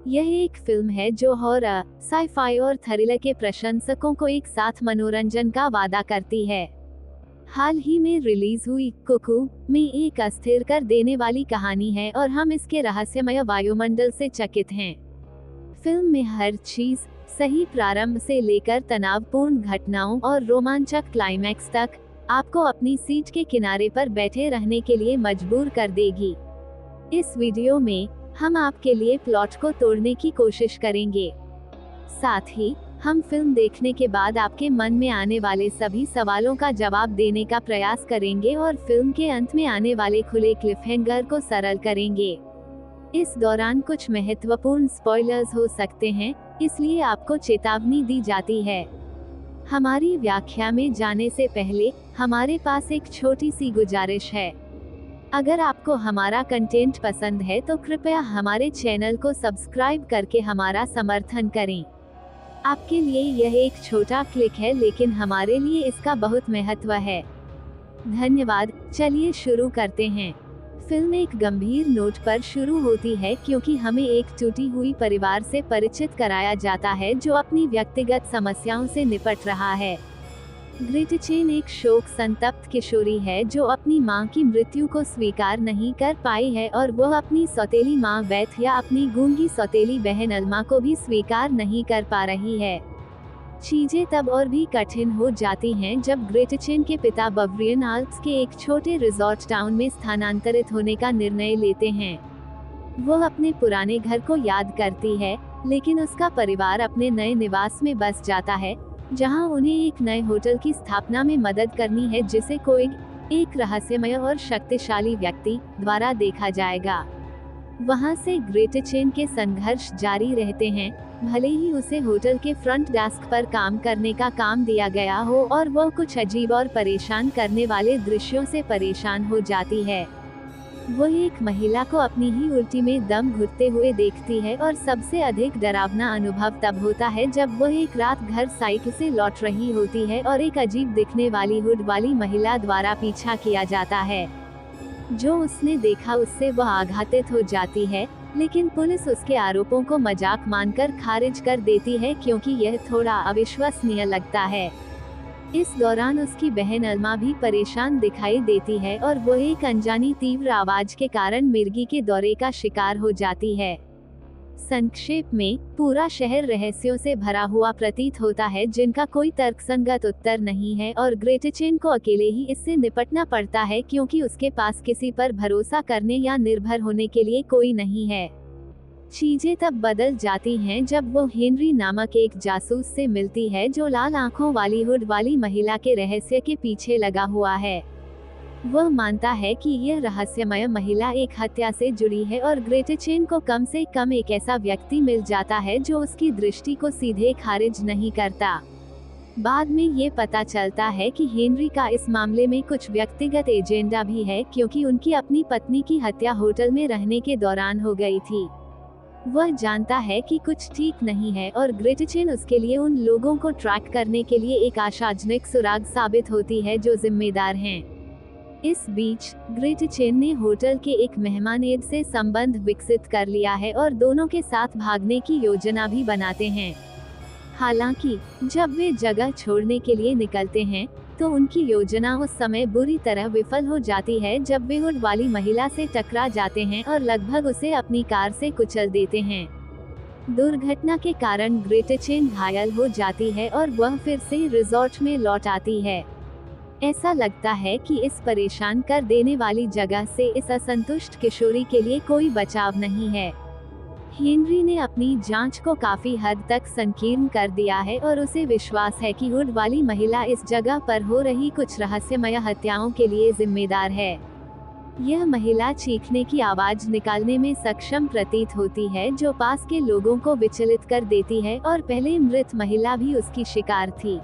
यह एक फिल्म है जो हॉरर, साइ-फाई और थ्रिलर के प्रशंसकों को एक साथ मनोरंजन का वादा करती है। हाल ही में रिलीज हुई कुकू में एक अस्थिर कर देने वाली कहानी है और हम इसके रहस्यमय वायुमंडल से चकित हैं। फिल्म में हर चीज सही प्रारंभ से लेकर तनावपूर्ण घटनाओं और रोमांचक क्लाइमैक्स तक आपको अपनी सीट के किनारे पर बैठे रहने के लिए मजबूर कर देगी। इस वीडियो में हम आपके लिए प्लॉट को तोड़ने की कोशिश करेंगे। साथ ही हम फिल्म देखने के बाद आपके मन में आने वाले सभी सवालों का जवाब देने का प्रयास करेंगे और फिल्म के अंत में आने वाले खुले क्लिफहैंगर को सरल करेंगे। इस दौरान कुछ महत्वपूर्ण स्पॉयलर्स हो सकते हैं, इसलिए आपको चेतावनी दी जाती है। हमारी व्याख्या में जाने से पहले हमारे पास एक छोटी सी गुजारिश है। अगर आपको हमारा कंटेंट पसंद है तो कृपया हमारे चैनल को सब्सक्राइब करके हमारा समर्थन करें। आपके लिए यह एक छोटा क्लिक है, लेकिन हमारे लिए इसका बहुत महत्व है। धन्यवाद। चलिए शुरू करते हैं। फिल्म एक गंभीर नोट पर शुरू होती है क्योंकि हमें एक टूटी हुई परिवार से परिचित कराया जाता है जो अपनी व्यक्तिगत समस्याओं से निपट रहा है। ग्रेटचेन एक शोक संतप्त किशोरी है जो अपनी मां की मृत्यु को स्वीकार नहीं कर पाई है और वह अपनी सौतेली मां बेथ या अपनी गूंगी सौतेली बहन अल्मा को भी स्वीकार नहीं कर पा रही है। चीजें तब और भी कठिन हो जाती हैं जब ग्रेटचेन के पिता बवरियन आल्प्स के एक छोटे रिजॉर्ट टाउन में स्थानांतरित होने का निर्णय लेते हैं। वह अपने पुराने घर को याद करती है, लेकिन उसका परिवार अपने नए निवास में बस जाता है, जहां उन्हें एक नए होटल की स्थापना में मदद करनी है जिसे कोई एक रहस्यमय और शक्तिशाली व्यक्ति द्वारा देखा जाएगा। वहां से ग्रेटचेन के संघर्ष जारी रहते हैं, भले ही उसे होटल के फ्रंट डेस्क पर काम करने का काम दिया गया हो और वह कुछ अजीब और परेशान करने वाले दृश्यों से परेशान हो जाती है। वह एक महिला को अपनी ही उल्टी में दम घुटते हुए देखती है और सबसे अधिक डरावना अनुभव तब होता है जब वह एक रात घर साइकिल से लौट रही होती है और एक अजीब दिखने वाली हुड वाली महिला द्वारा पीछा किया जाता है। जो उसने देखा उससे वह आघातित हो जाती है, लेकिन पुलिस उसके आरोपों को मजाक मानकर खारिज कर देती है क्योंकि यह थोड़ा अविश्वसनीय लगता है। इस दौरान उसकी बहन अल्मा भी परेशान दिखाई देती है और वह एक अनजानी तीव्र आवाज के कारण मिर्गी के दौरे का शिकार हो जाती है। संक्षेप में, पूरा शहर रहस्यों से भरा हुआ प्रतीत होता है जिनका कोई तर्कसंगत उत्तर नहीं है और ग्रेटचेन को अकेले ही इससे निपटना पड़ता है क्योंकि उसके पास किसी पर भरोसा करने या निर्भर होने के लिए कोई नहीं है। चीजें तब बदल जाती हैं जब वो हेनरी नामक एक जासूस से मिलती है जो लाल आंखों वाली हुड वाली महिला के रहस्य के पीछे लगा हुआ है। वह मानता है कि यह रहस्यमय महिला एक हत्या से जुड़ी है और ग्रेटचेन को कम से कम एक ऐसा व्यक्ति मिल जाता है जो उसकी दृष्टि को सीधे खारिज नहीं करता। बाद में ये पता चलता है कि हेनरी का इस मामले में कुछ व्यक्तिगत एजेंडा भी है क्योंकि उनकी अपनी पत्नी की हत्या होटल में रहने के दौरान हो गई थी। वह जानता है कि कुछ ठीक नहीं है और ग्रेटचेन उसके लिए उन लोगों को ट्रैक करने के लिए एक आशाजनक सुराग साबित होती है जो जिम्मेदार हैं। इस बीच ग्रेटचेन ने होटल के एक मेहमानेद से संबंध विकसित कर लिया है और दोनों के साथ भागने की योजना भी बनाते हैं। हालांकि जब वे जगह छोड़ने के लिए निकलते हैं तो उनकी योजना उस समय बुरी तरह विफल हो जाती है जब वे हुड वाली महिला से टकरा जाते हैं और लगभग उसे अपनी कार से कुचल देते हैं। दुर्घटना के कारण ग्रेटचेन घायल हो जाती है और वह फिर से रिजॉर्ट में लौट आती है। ऐसा लगता है कि इस परेशान कर देने वाली जगह से इस असंतुष्ट किशोरी के लिए कोई बचाव नहीं है। हेनरी ने अपनी जांच को काफी हद तक संकीर्ण कर दिया है और उसे विश्वास है कि हुड वाली महिला इस जगह पर हो रही कुछ रहस्यमय हत्याओं के लिए जिम्मेदार है। यह महिला चीखने की आवाज निकालने में सक्षम प्रतीत होती है जो पास के लोगों को विचलित कर देती है और पहले मृत महिला भी उसकी शिकार थी।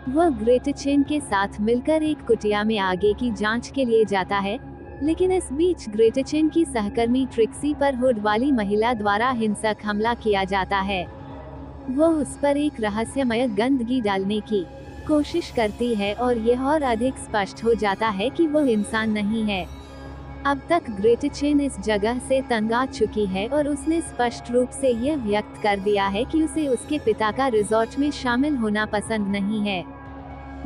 वह ग्रेटचेन के साथ मिलकर एक कुटिया में आगे की जांच के लिए जाता है, लेकिन इस बीच ग्रेटचेन की सहकर्मी ट्रिक्सी पर हुड वाली महिला द्वारा हिंसक हमला किया जाता है। वह उस पर एक रहस्यमय गंदगी डालने की कोशिश करती है और यह और अधिक स्पष्ट हो जाता है कि वह इंसान नहीं है। अब तक ग्रेटचेन इस जगह से तंग आ चुकी है और उसने स्पष्ट रूप से यह व्यक्त कर दिया है कि उसे उसके पिता का रिजॉर्ट में शामिल होना पसंद नहीं है।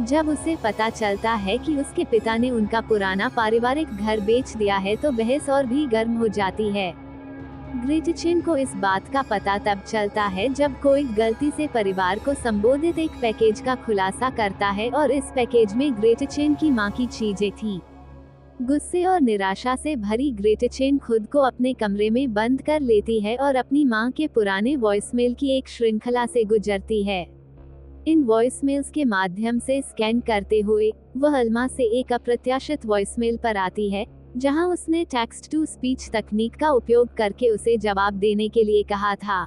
जब उसे पता चलता है कि उसके पिता ने उनका पुराना पारिवारिक घर बेच दिया है तो बहस और भी गर्म हो जाती है। ग्रेटचेन को इस बात का पता तब चलता है जब कोई गलती से परिवार को संबोधित एक पैकेज का खुलासा करता है और इस पैकेज में ग्रेटचेन की मां की चीजें थी। गुस्से और निराशा से भरी ग्रेटचेन खुद को अपने कमरे में बंद कर लेती है और अपनी मां के पुराने वॉइसमेल की एक श्रृंखला से गुजरती है। इन वॉइसमेल्स के माध्यम से स्कैन करते हुए वह अल्मा से एक अप्रत्याशित वॉइसमेल पर आती है, जहां उसने टेक्स्ट टू स्पीच तकनीक का उपयोग करके उसे जवाब देने के लिए कहा था।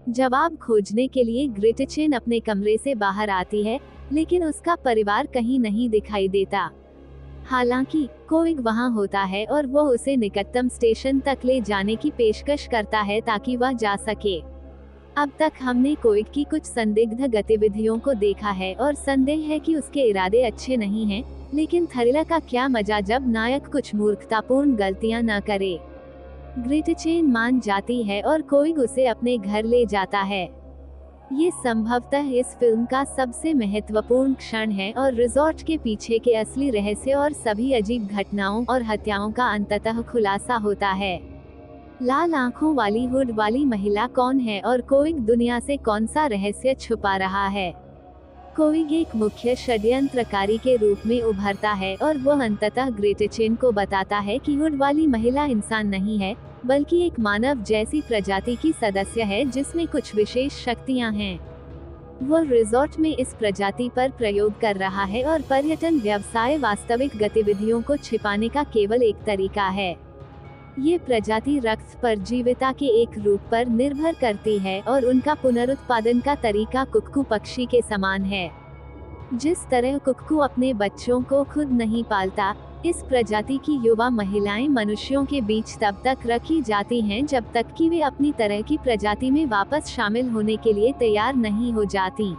जवाब खोजने के लिए ग्रेटचेन अपने कमरे से बाहर आती है, लेकिन उसका परिवार कहीं नहीं दिखाई देता। हालांकि कोइग वहां होता है और वो उसे निकटतम स्टेशन तक ले जाने की पेशकश करता है ताकि वह जा सके। अब तक हमने कोइग की कुछ संदिग्ध गतिविधियों को देखा है और संदेह है कि उसके इरादे अच्छे नहीं हैं, लेकिन थ्रिलर का क्या मजा जब नायक कुछ मूर्खतापूर्ण गलतियां न करे। ग्रेटचेन मान जाती है और कोइग उसे अपने घर ले जाता है। ये संभवतः इस फिल्म का सबसे महत्वपूर्ण क्षण है और रिजॉर्ट के पीछे के असली रहस्य और सभी अजीब घटनाओं और हत्याओं का अंततः खुलासा होता है। लाल आंखों वाली हुड वाली महिला कौन है और कोइग दुनिया से कौन सा रहस्य छुपा रहा है। कोइग एक मुख्य षड्यंत्रकारी के रूप में उभरता है और वह अंततः ग्रेटचेन को बताता है कि हुड वाली महिला इंसान नहीं है, बल्कि एक मानव जैसी प्रजाति की सदस्य है जिसमें कुछ विशेष शक्तियां हैं। वह रिजॉर्ट में इस प्रजाति पर प्रयोग कर रहा है और पर्यटन व्यवसाय वास्तविक गतिविधियों को छिपाने का केवल एक तरीका है। ये प्रजाति रक्त परजीविता के एक रूप पर निर्भर करती है और उनका पुनरुत्पादन का तरीका कुक्कू पक्षी के समान है। जिस तरह कुक्कू अपने बच्चों को खुद नहीं पालता, इस प्रजाति की युवा महिलाएं मनुष्यों के बीच तब तक रखी जाती हैं जब तक कि वे अपनी तरह की प्रजाति में वापस शामिल होने के लिए तैयार नहीं हो जाती।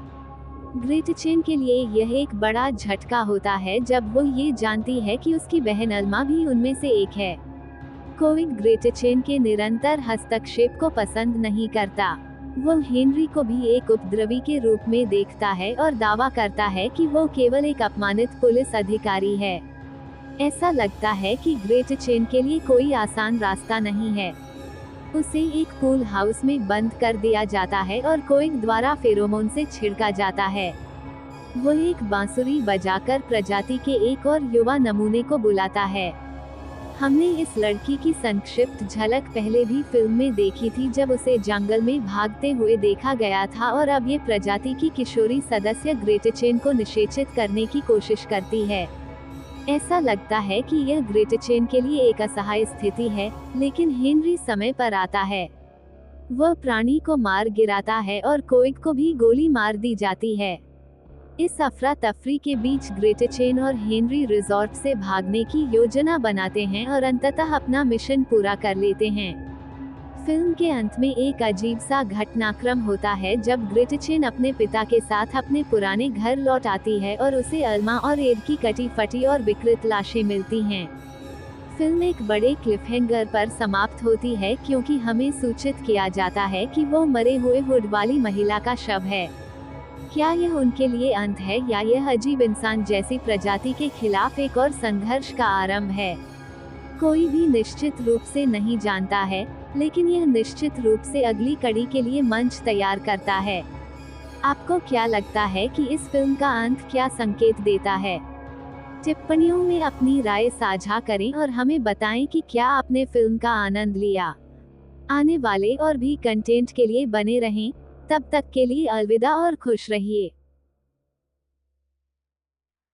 ग्रेटचेन के लिए यह एक बड़ा झटका होता है जब वो ये जानती है कि उसकी बहन अल्मा भी उनमें से एक है। कोइग ग्रेटचेन के निरंतर हस्तक्षेप को पसंद नहीं करता। वो हेनरी को भी एक उपद्रवी के रूप में देखता है और दावा करता है कि वो केवल एक अपमानित पुलिस अधिकारी है। ऐसा लगता है कि ग्रेटचेन के लिए कोई आसान रास्ता नहीं है। उसे एक पूल हाउस में बंद कर दिया जाता है और कोइग द्वारा फेरोमोन से छिड़का जाता है। वो एक बांसुरी बजाकर प्रजाति के एक और युवा नमूने को बुलाता है। हमने इस लड़की की संक्षिप्त झलक पहले भी फिल्म में देखी थी जब उसे जंगल में भागते हुए देखा गया था, और अब ये प्रजाति की किशोरी सदस्य ग्रेटचेन को निषेचित करने की कोशिश करती है। ऐसा लगता है कि यह ग्रेटचेन के लिए एक असहाय स्थिति है, लेकिन हेनरी समय पर आता है। वह प्राणी को मार गिराता है और कोइग को भी गोली मार दी जाती है। इस अफरा तफरी के बीच ग्रेटचेन और हेनरी रिजॉर्ट से भागने की योजना बनाते हैं और अंततः अपना मिशन पूरा कर लेते हैं। फिल्म के अंत में एक अजीब सा घटनाक्रम होता है जब ग्रेटचेन अपने पिता के साथ अपने पुराने घर लौट आती है और उसे अल्मा और एड की कटी फटी और विकृत लाशें मिलती हैं। फिल्म एक बड़े क्लिफहैंगर पर समाप्त होती है क्योंकि हमें सूचित किया जाता है कि वो मरे हुए हुड वाली महिला का शव है। क्या यह उनके लिए अंत है या यह अजीब इंसान जैसी प्रजाति के खिलाफ एक और संघर्ष का आरंभ है? कोई भी निश्चित रूप से नहीं जानता है, लेकिन यह निश्चित रूप से अगली कड़ी के लिए मंच तैयार करता है। आपको क्या लगता है कि इस फिल्म का अंत क्या संकेत देता है? टिप्पणियों में अपनी राय साझा करें और हमें बताएं कि क्या आपने फिल्म का आनंद लिया। आने वाले और भी कंटेंट के लिए बने रहें। तब तक के लिए अलविदा और खुश रहिए।